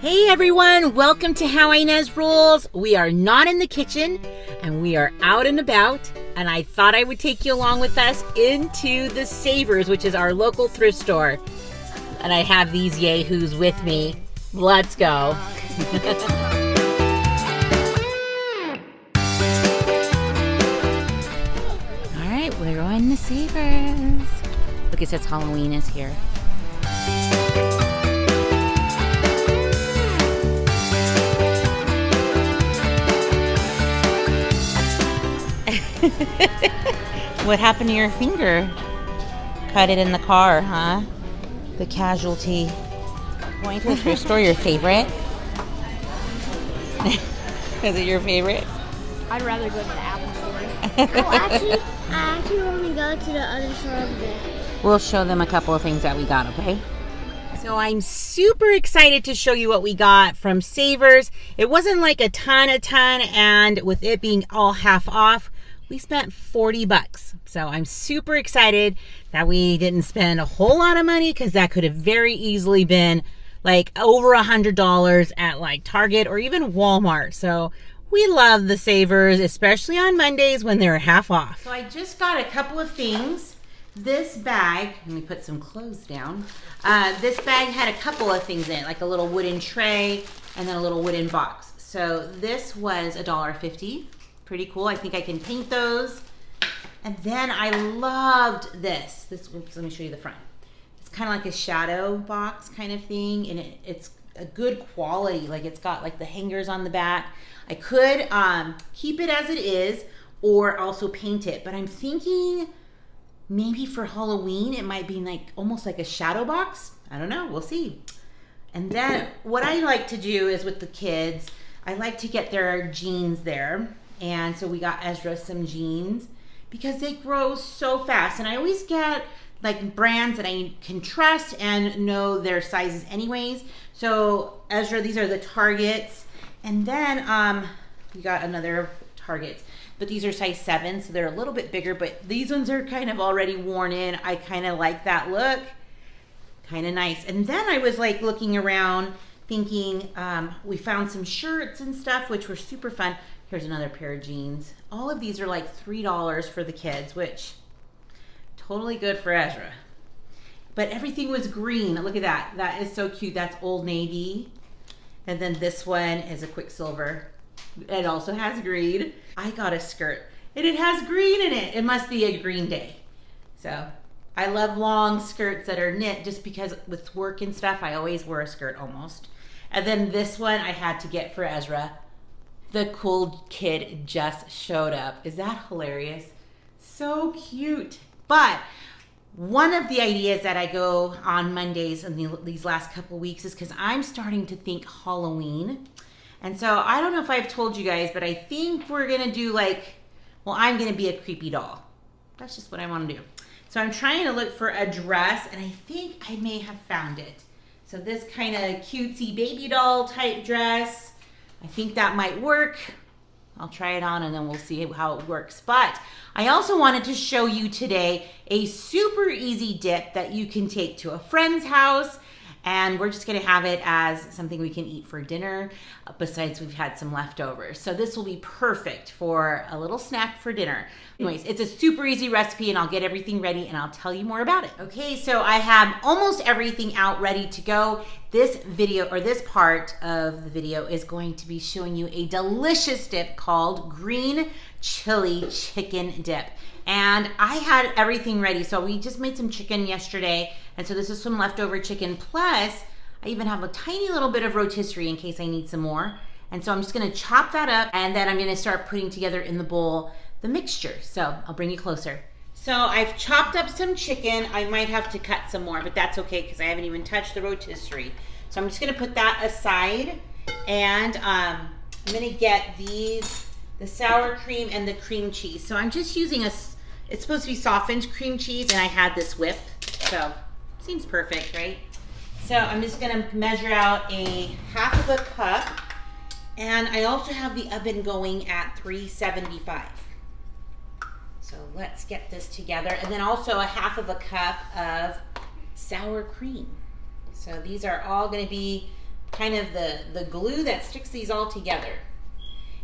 Hey everyone, welcome to How Ines Rolls. We are not in the kitchen and we are out and about, and I thought I would take you along with us into the Savers, which is our local thrift store. And I have these yahoos with me. Let's go. All right, we're going to Savers. Look, it says Halloween is here. What happened to your finger? Cut it in the car, huh? The casualty. Going to the thrift store, your favorite? Is it your favorite? I'd rather go to the Apple store. I actually want to go to the other store over there. We'll show them a couple of things that we got, okay? So I'm super excited to show you what we got from Savers. It wasn't like a ton, and with it being all half off, we spent $40. So I'm super excited that we didn't spend a whole lot of money, because that could have very easily been like over $100 at like Target or even Walmart. So we love the Savers, especially on Mondays when they're half off. So I just got a couple of things. This bag, let me put some clothes down. This bag had a couple of things in it, like a little wooden tray and then a little wooden box. So this was $1.50. Pretty cool. I think I can paint those. And then I loved this. Oops, let me show you the front. It's kind of like a shadow box kind of thing, and it's a good quality. Like, it's got like the hangers on the back. I could keep it as it is or also paint it, but I'm thinking maybe for Halloween it might be like almost like a shadow box. I don't know. We'll see. And then what I like to do is with the kids, I like to get their jeans there. And so we got Ezra some jeans because they grow so fast. And I always get like brands that I can trust and know their sizes anyways. So Ezra, these are the Targets. And then we got another Targets. But these are size 7, so they're a little bit bigger. But these ones are kind of already worn in. I kind of like that look. Kind of nice. And then I was like looking around thinking we found some shirts and stuff, which were super fun. Here's another pair of jeans. All of these are like $3 for the kids, which totally good for Ezra. But everything was green. Look at that. That is so cute. That's Old Navy. And then this one is a Quicksilver. It also has green. I got a skirt and it has green in it. It must be a green day. So I love long skirts that are knit just because with work and stuff, I always wear a skirt almost. And then this one I had to get for Ezra. The cool kid just showed up. Is that hilarious? So cute. But one of the ideas that I go on Mondays in these last couple weeks is because I'm starting to think Halloween. And so I don't know if I've told you guys, but I think we're going to do like, well, I'm going to be a creepy doll. That's just what I want to do. So I'm trying to look for a dress, and I think I may have found it. So this kind of cutesy baby doll type dress, I think that might work. I'll try it on and then we'll see how it works. But I also wanted to show you today a super easy dip that you can take to a friend's house. And we're just gonna have it as something we can eat for dinner, besides we've had some leftovers. So this will be perfect for a little snack for dinner. Anyways, it's a super easy recipe, and I'll get everything ready and I'll tell you more about it. Okay, so I have almost everything out ready to go. This video, or this part of the video, is going to be showing you a delicious dip called green chili chicken dip. And I had everything ready. So we just made some chicken yesterday. And so this is some leftover chicken. Plus, I even have a tiny little bit of rotisserie in case I need some more. And so I'm just gonna chop that up, and then I'm gonna start putting together in the bowl the mixture. So I'll bring you closer. So I've chopped up some chicken. I might have to cut some more, but that's okay because I haven't even touched the rotisserie. So I'm just gonna put that aside, and I'm gonna get these, the sour cream and the cream cheese. So I'm just using it's supposed to be softened cream cheese, and I had this whip, so seems perfect, right? So I'm just gonna measure out a half of a cup, and I also have the oven going at 375. So let's get this together. And then also a half of a cup of sour cream. So these are all gonna be kind of the glue that sticks these all together.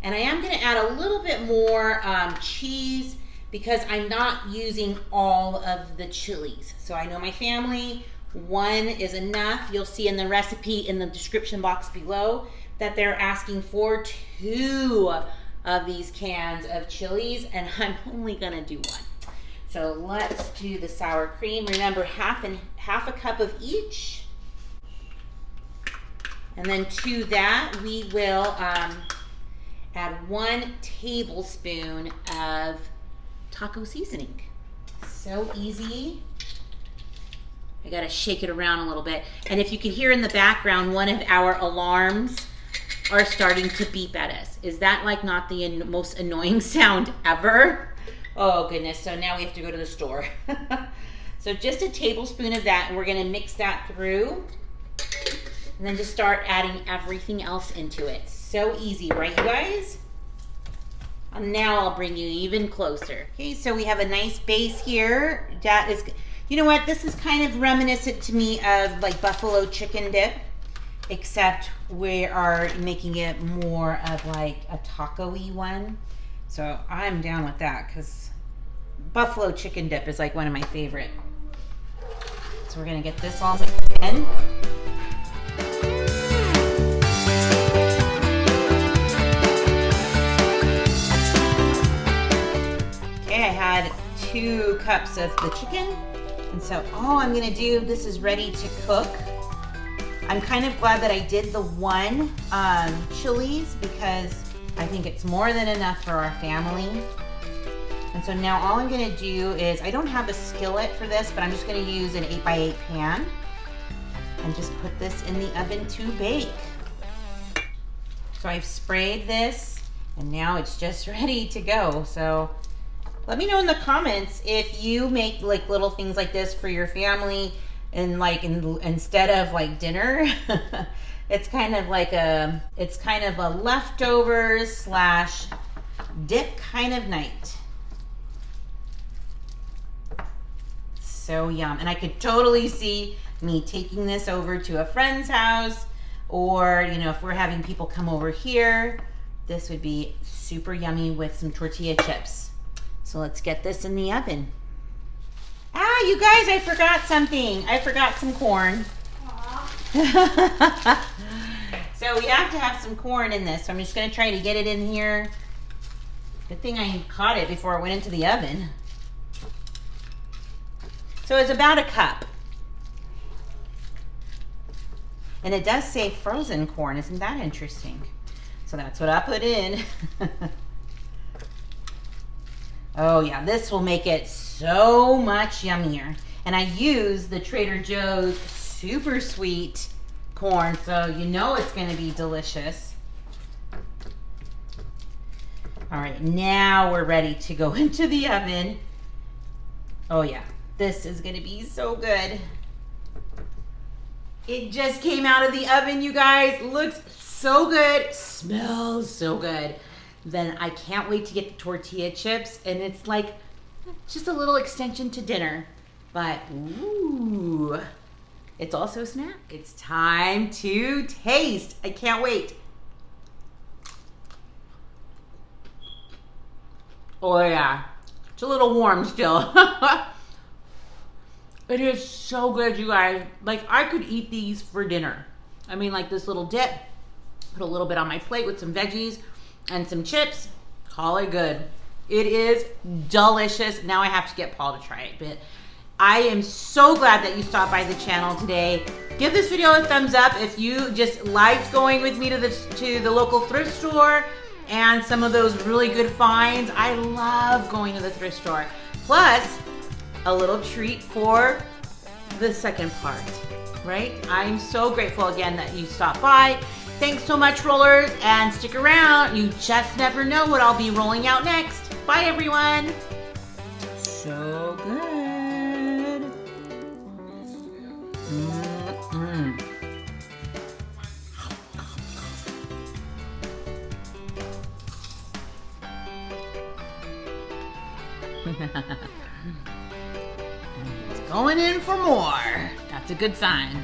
And I am gonna add a little bit more cheese because I'm not using all of the chilies. So I know my family, 1 is enough. You'll see in the recipe in the description box below that they're asking for 2 of these cans of chilies, and I'm only gonna do 1. So let's do the sour cream. Remember, half a cup of each. And then to that, we will add 1 tablespoon of taco seasoning. So easy. I gotta shake it around a little bit. And if you can hear in the background, one of our alarms are starting to beep at us. Is that like not the most annoying sound ever? Oh goodness, so now we have to go to the store. So just a tablespoon of that, and we're gonna mix that through. And then just start adding everything else into it. So easy, right you guys? And now I'll bring you even closer. Okay, so we have a nice base here. That is, you know what? This is kind of reminiscent to me of like buffalo chicken dip, except we are making it more of like a taco-y one. So I'm down with that because buffalo chicken dip is like one of my favorite. So we're gonna get this all mixed in. Okay, I had 2 cups of the chicken. And so all I'm gonna do, this is ready to cook. I'm kind of glad that I did the 1 chilies because I think it's more than enough for our family. And so now all I'm gonna do is, I don't have a skillet for this, but I'm just gonna use an 8x8 pan and just put this in the oven to bake. So I've sprayed this and now it's just ready to go. So let me know in the comments if you make like little things like this for your family and like instead of like dinner. It's kind of like a leftovers / dip kind of night. So yum. And I could totally see me taking this over to a friend's house, or you know, if we're having people come over here, this would be super yummy with some tortilla chips. So let's get this in the oven. Ah, you guys, I forgot something. I forgot some corn. So we have to have some corn in this. So I'm just gonna try to get it in here. Good thing I caught it before it went into the oven. So it's about a cup. And it does say frozen corn. Isn't that interesting? So that's what I put in. Oh yeah, this will make it so much yummier. And I use the Trader Joe's super sweet corn, so you know it's gonna be delicious. All right, now we're ready to go into the oven. Oh yeah, this is gonna be so good. It just came out of the oven, you guys. Looks so good, smells so good. Then I can't wait to get the tortilla chips, and it's like just a little extension to dinner. But ooh, it's also a snack. It's time to taste. I can't wait. Oh yeah, it's a little warm still. It is so good, you guys. Like, I could eat these for dinner. I mean, like this little dip, put a little bit on my plate with some veggies and some chips, call it good. It is delicious. Now I have to get Paul to try it, but I am so glad that you stopped by the channel today. Give this video a thumbs up if you just liked going with me to the local thrift store and some of those really good finds. I love going to the thrift store. Plus, a little treat for the second part, right? I'm so grateful again that you stopped by. Thanks so much, rollers, and stick around. You just never know what I'll be rolling out next. Bye, everyone. So good. It's going in for more. That's a good sign.